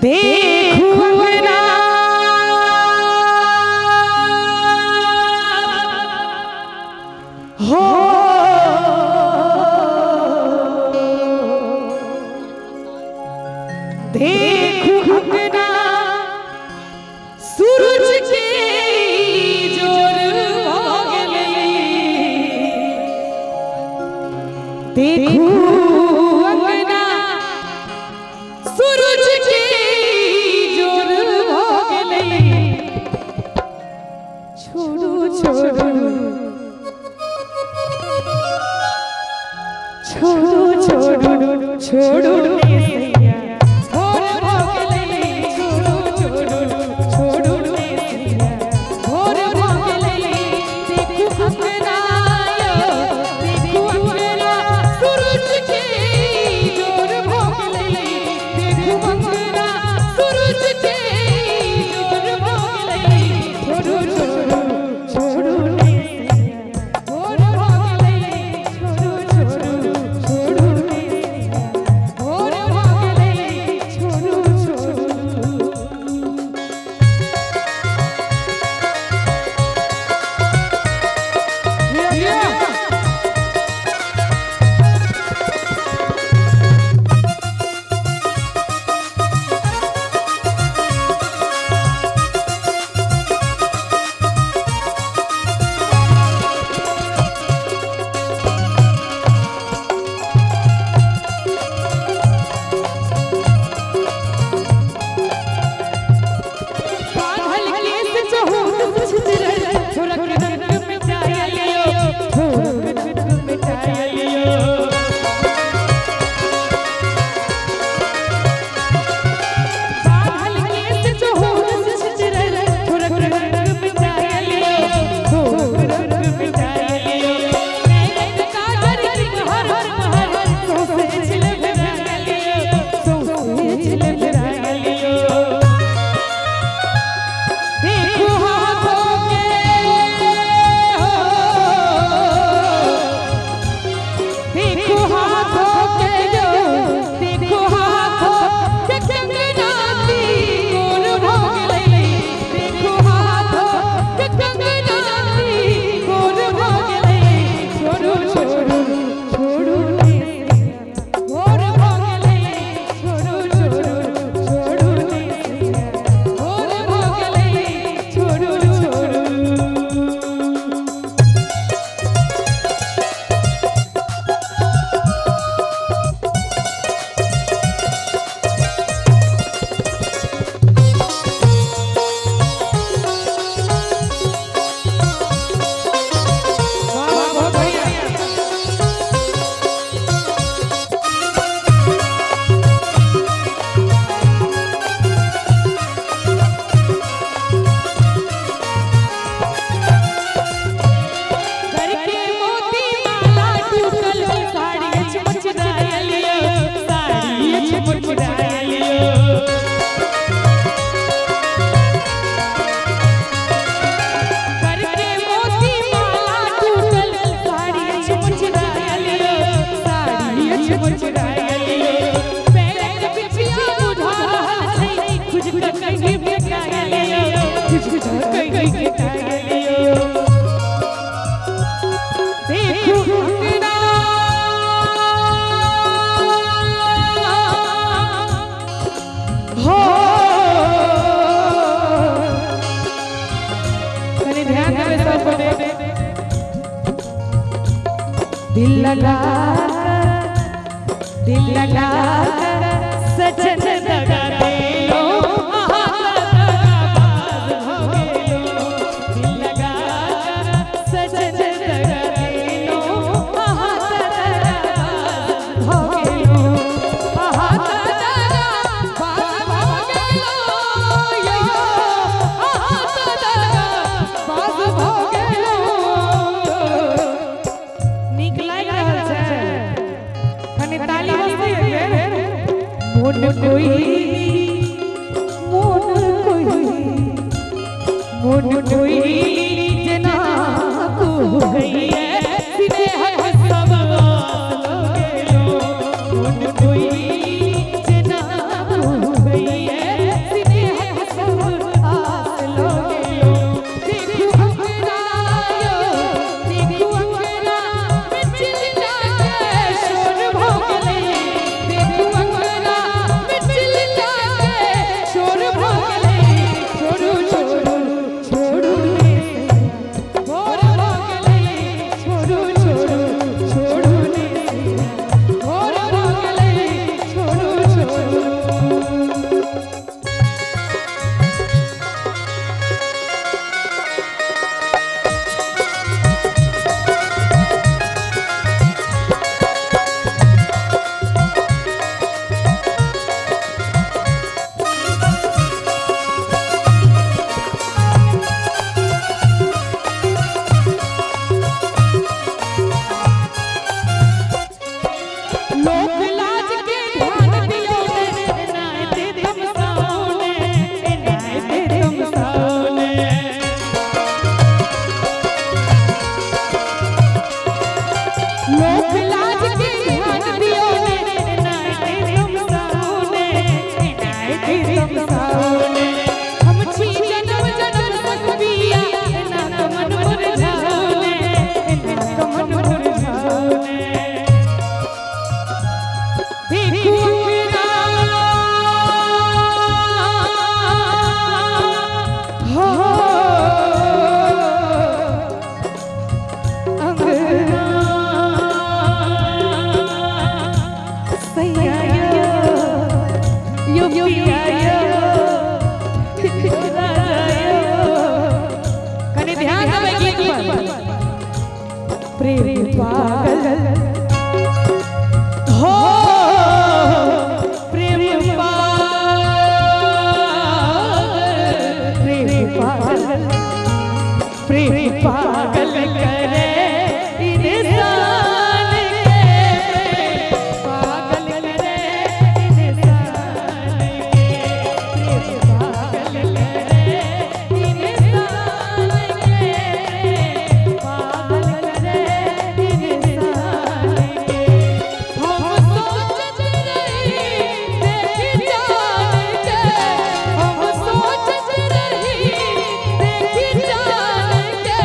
देखूं ना हो देखूं ना सूरज के जोर हो गए देखूं ना सूरज के जोर हो गए छोड़ो छोड़ो छोड़ो छोड़ो छोड़ो दिल लगा सजन दगा दे लो दिल लगा सजन दगा दे लो कोई जायो कनी ध्यान देवे गीत पर प्रेम पागल हो प्रेम पागल प्रेम पागल करे इंसान के पागल करे इंसान के प्रेम पागल करे इंसान के पागल करे इंसान के हम सोचत रही देखी जान के हम सोचत रही देखी जान के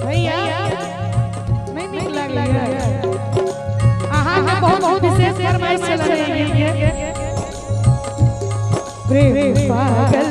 भैया नहीं निक लागैया अहाँ के बहुत विशेष फरमाइश चल रही है प्रेम पागल